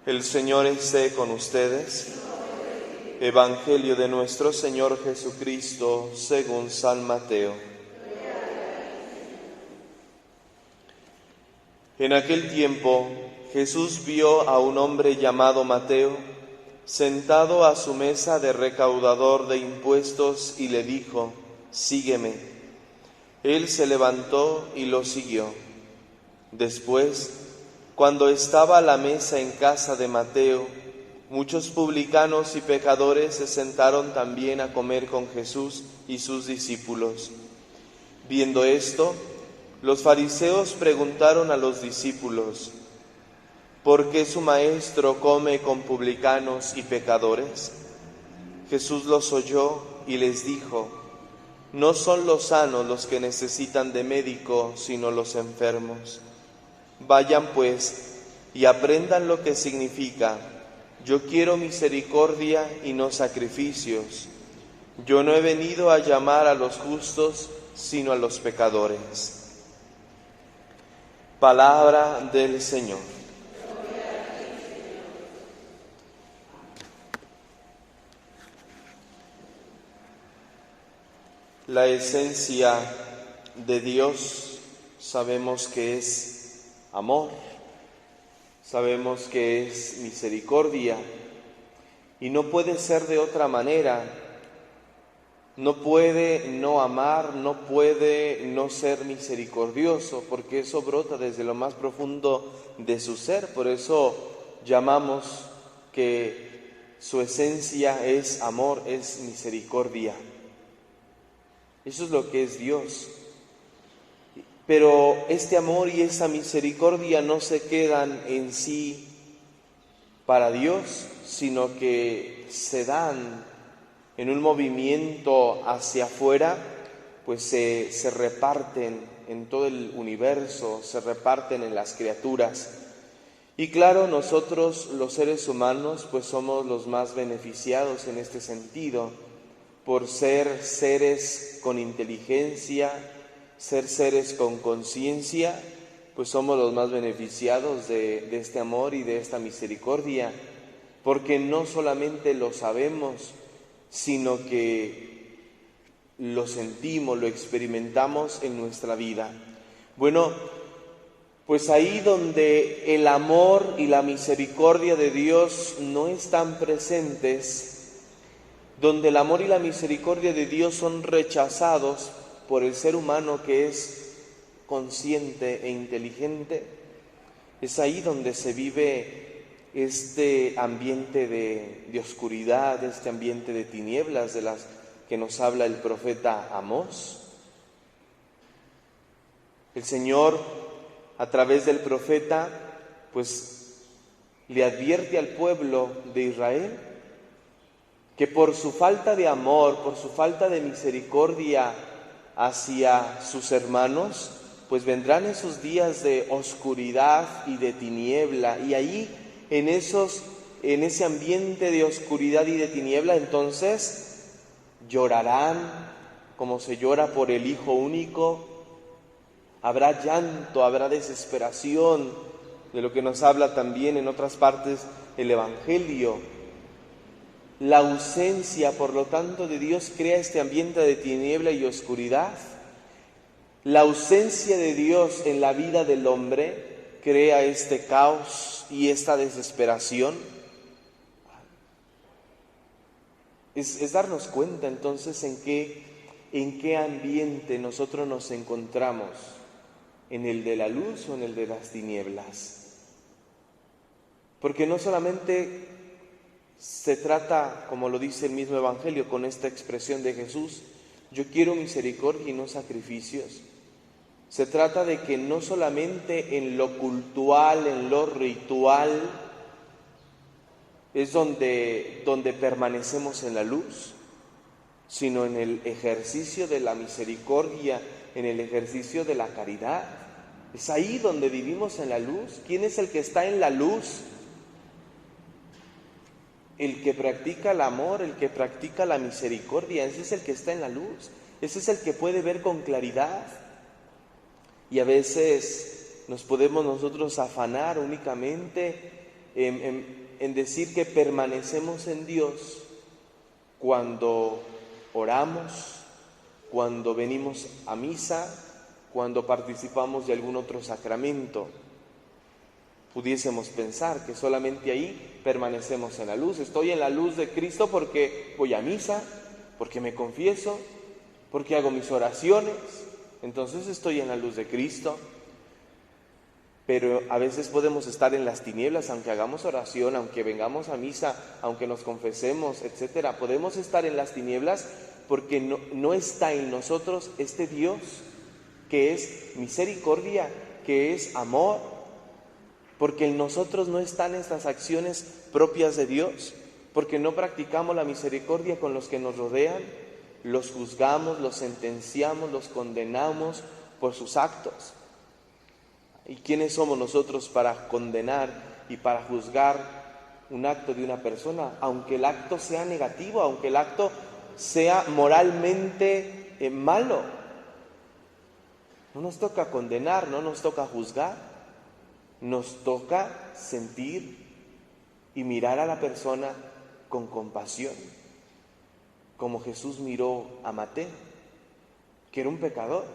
El Señor esté con ustedes. Evangelio de nuestro Señor Jesucristo según San Mateo. En aquel tiempo Jesús vio a un hombre llamado Mateo sentado a su mesa de recaudador de impuestos y le dijo: «Sígueme». Él se levantó y lo siguió. Después, cuando estaba a la mesa en casa de Mateo, muchos publicanos y pecadores se sentaron también a comer con Jesús y sus discípulos. Viendo esto, los fariseos preguntaron a los discípulos: ¿por qué su maestro come con publicanos y pecadores? Jesús los oyó y les dijo: no son los sanos los que necesitan de médico, sino los enfermos. Vayan pues y aprendan lo que significa: yo quiero misericordia y no sacrificios. Yo no he venido a llamar a los justos, sino a los pecadores. Palabra del Señor. La esencia de Dios sabemos que es amor, sabemos que es misericordia, y no puede ser de otra manera. No puede no amar, no puede no ser misericordioso, porque eso brota desde lo más profundo de su ser. Por eso llamamos que su esencia es amor, es misericordia. Eso es lo que es Dios. Pero este amor y esa misericordia no se quedan en sí para Dios, sino que se dan en un movimiento hacia afuera, pues se reparten en todo el universo, se reparten en las criaturas. Y claro, nosotros los seres humanos pues somos los más beneficiados en este sentido, por ser seres con inteligencia, ser seres con conciencia, pues somos los más beneficiados de este amor y de esta misericordia, porque no solamente lo sabemos, sino que lo sentimos, lo experimentamos en nuestra vida. Bueno, pues ahí donde el amor y la misericordia de Dios no están presentes, donde el amor y la misericordia de Dios son rechazados por el ser humano que es consciente e inteligente, es ahí donde se vive este ambiente de oscuridad, este ambiente de tinieblas de las que nos habla el profeta Amós. El Señor, a través del profeta, pues le advierte al pueblo de Israel que por su falta de amor, por su falta de misericordia hacia sus hermanos, pues vendrán esos días de oscuridad y de tiniebla, y ahí en ese ambiente de oscuridad y de tiniebla, entonces llorarán como se llora por el Hijo único. Habrá llanto, habrá desesperación, de lo que nos habla también en otras partes el Evangelio. La ausencia, por lo tanto, de Dios crea este ambiente de tiniebla y oscuridad. La ausencia de Dios en la vida del hombre crea este caos y esta desesperación. Es darnos cuenta entonces en qué ambiente nosotros nos encontramos, en el de la luz o en el de las tinieblas. Porque no solamente se trata, como lo dice el mismo Evangelio, con esta expresión de Jesús: yo quiero misericordia y no sacrificios. Se trata de que no solamente en lo cultural, en lo ritual, es donde permanecemos en la luz, sino en el ejercicio de la misericordia, en el ejercicio de la caridad. Es ahí donde vivimos en la luz. ¿Quién es el que está en la luz? El que practica el amor, el que practica la misericordia, ese es el que está en la luz, ese es el que puede ver con claridad. Y a veces nos podemos nosotros afanar únicamente en decir que permanecemos en Dios cuando oramos, cuando venimos a misa, cuando participamos de algún otro sacramento. Pudiésemos pensar que solamente ahí permanecemos en la luz. Estoy en la luz de Cristo porque voy a misa, porque me confieso, porque hago mis oraciones. Entonces estoy en la luz de Cristo. Pero a veces podemos estar en las tinieblas, aunque hagamos oración, aunque vengamos a misa, aunque nos confesemos, etcétera. Podemos estar en las tinieblas porque no está en nosotros este Dios que es misericordia, que es amor, porque en nosotros no están estas acciones propias de Dios, porque no practicamos la misericordia con los que nos rodean, los juzgamos, los sentenciamos, los condenamos por sus actos. ¿Y quiénes somos nosotros para condenar y para juzgar un acto de una persona? Aunque el acto sea negativo, aunque el acto sea moralmente malo. No nos toca condenar, no nos toca juzgar. Nos toca sentir y mirar a la persona con compasión, como Jesús miró a Mateo, que era un pecador.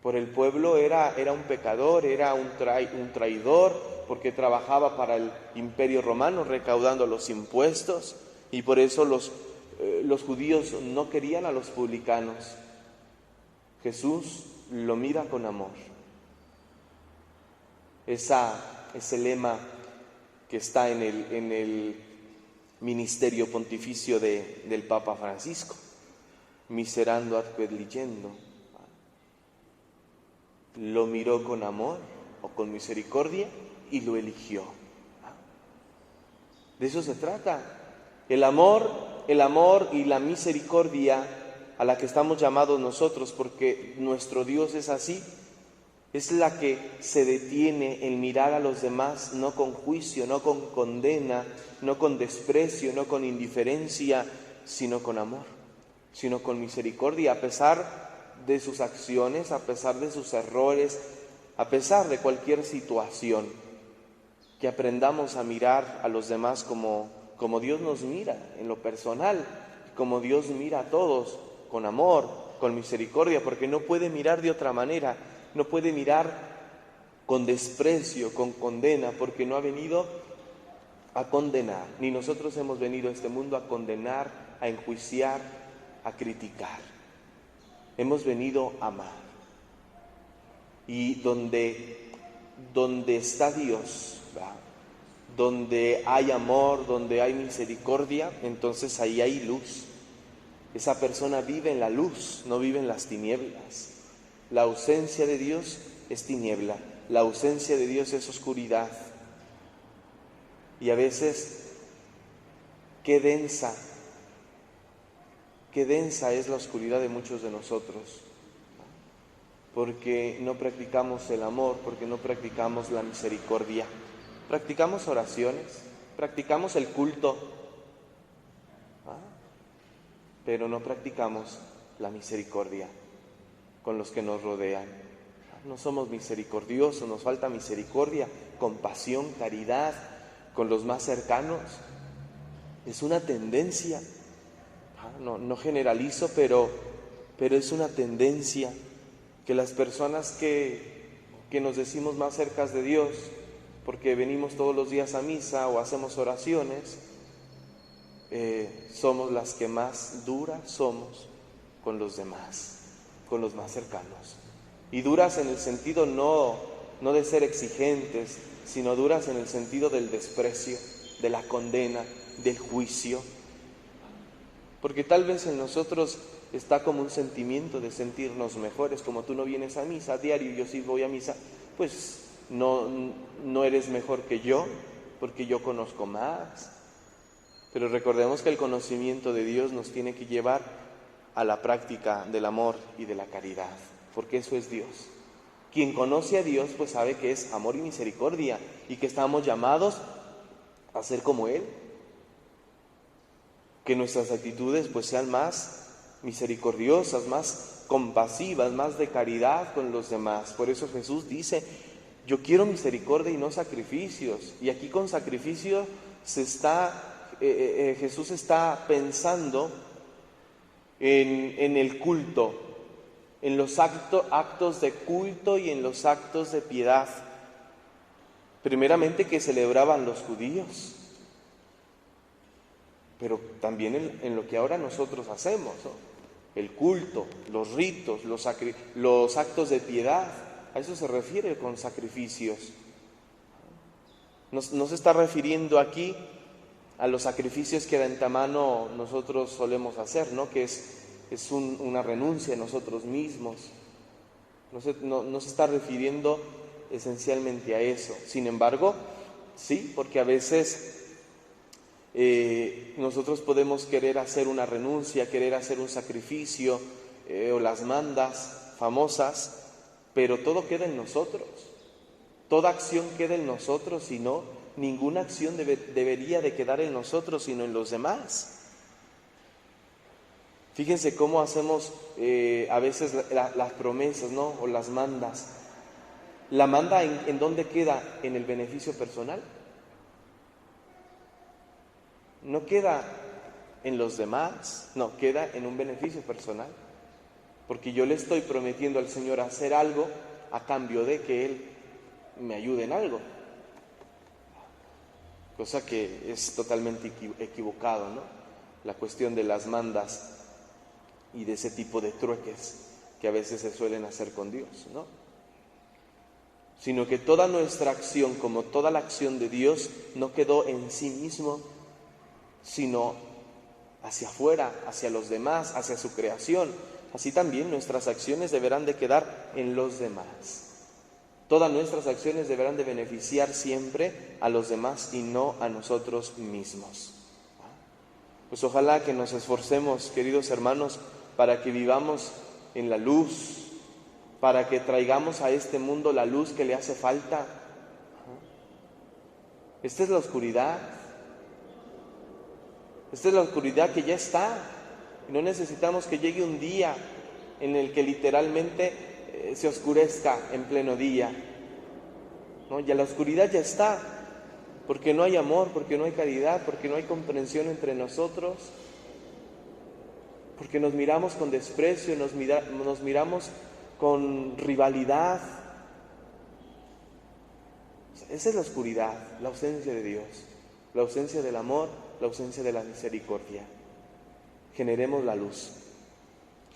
Por el pueblo era un pecador, era un traidor, porque trabajaba para el Imperio Romano recaudando los impuestos, y por eso los judíos no querían a los publicanos. Jesús lo mira con amor. Ese lema que está en el ministerio pontificio del Papa Francisco, miserando ad quedlicendo. Lo miró con amor o con misericordia y lo eligió. De eso se trata. El amor y la misericordia a la que estamos llamados nosotros, porque nuestro Dios es así, es la que se detiene en mirar a los demás no con juicio, no con condena, no con desprecio, no con indiferencia, sino con amor, sino con misericordia, a pesar de sus acciones, a pesar de sus errores, a pesar de cualquier situación. Que aprendamos a mirar a los demás como Dios nos mira en lo personal, como Dios mira a todos, con amor, con misericordia, porque no puede mirar de otra manera, no puede mirar con desprecio, con condena, porque no ha venido a condenar, ni nosotros hemos venido a este mundo a condenar, a enjuiciar, a criticar. Hemos venido a amar. Y donde está Dios, ¿verdad?, donde hay amor, donde hay misericordia, entonces ahí hay luz. Esa persona vive en la luz, no vive en las tinieblas. La ausencia de Dios es tiniebla, la ausencia de Dios es oscuridad. Y a veces, qué densa es la oscuridad de muchos de nosotros, porque no practicamos el amor, porque no practicamos la misericordia. Practicamos oraciones, practicamos el culto, pero no practicamos la misericordia con los que nos rodean. No somos misericordiosos, nos falta misericordia, compasión, caridad con los más cercanos. Es una tendencia, no generalizo, pero es una tendencia que las personas que nos decimos más cercas de Dios, porque venimos todos los días a misa o hacemos oraciones, somos las que más duras somos con los demás, con los más cercanos. Y duras en el sentido no de ser exigentes, sino duras en el sentido del desprecio, de la condena, del juicio. Porque tal vez en nosotros está como un sentimiento de sentirnos mejores. Como tú no vienes a misa a diario y yo sí voy a misa, pues no eres mejor que yo, porque yo conozco más. Pero recordemos que el conocimiento de Dios nos tiene que llevar a la práctica del amor y de la caridad, porque eso es Dios. Quien conoce a Dios pues sabe que es amor y misericordia y que estamos llamados a ser como Él. Que nuestras actitudes pues sean más misericordiosas, más compasivas, más de caridad con los demás. Por eso Jesús dice, Yo quiero misericordia y no sacrificios. Y aquí con sacrificio Jesús está pensando en el culto, en los actos de culto y en los actos de piedad, primeramente que celebraban los judíos, pero también en lo que ahora nosotros hacemos, ¿no? El culto, los ritos, los actos de piedad, a eso se refiere con sacrificios. No se está refiriendo aquí a los sacrificios que de antemano nosotros solemos hacer, ¿no? Que es una renuncia a nosotros mismos. No se está refiriendo esencialmente a eso. Sin embargo, sí, porque a veces nosotros podemos querer hacer una renuncia, querer hacer un sacrificio o las mandas famosas, pero todo queda en nosotros. Toda acción queda en nosotros, y no, ninguna acción debería de quedar en nosotros, sino en los demás. Fíjense cómo hacemos a veces las promesas, ¿no? O las mandas. ¿La manda en dónde queda? ¿En el beneficio personal? No queda en los demás, no, queda en un beneficio personal. Porque yo le estoy prometiendo al Señor hacer algo a cambio de que Él me ayude en algo. Cosa que es totalmente equivocado, ¿no? La cuestión de las mandas y de ese tipo de trueques que a veces se suelen hacer con Dios, ¿no? Sino que toda nuestra acción, como toda la acción de Dios, no quedó en sí mismo, sino hacia afuera, hacia los demás, hacia su creación. Así también nuestras acciones deberán de quedar en los demás. Todas nuestras acciones deberán de beneficiar siempre a los demás y no a nosotros mismos. Pues ojalá que nos esforcemos, queridos hermanos, para que vivamos en la luz, para que traigamos a este mundo la luz que le hace falta. Esta es la oscuridad. Esta es la oscuridad que ya está. Y no necesitamos que llegue un día en el que literalmente se oscurezca en pleno día, ¿no? Ya la oscuridad ya está, porque no hay amor, porque no hay caridad, porque no hay comprensión entre nosotros, porque nos miramos con desprecio, nos miramos con rivalidad. Esa es la oscuridad, la ausencia de Dios, la ausencia del amor, la ausencia de la misericordia. Generemos la luz.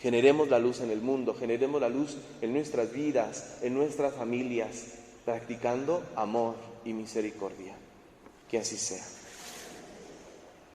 Generemos la luz en el mundo, generemos la luz en nuestras vidas, en nuestras familias, practicando amor y misericordia. Que así sea.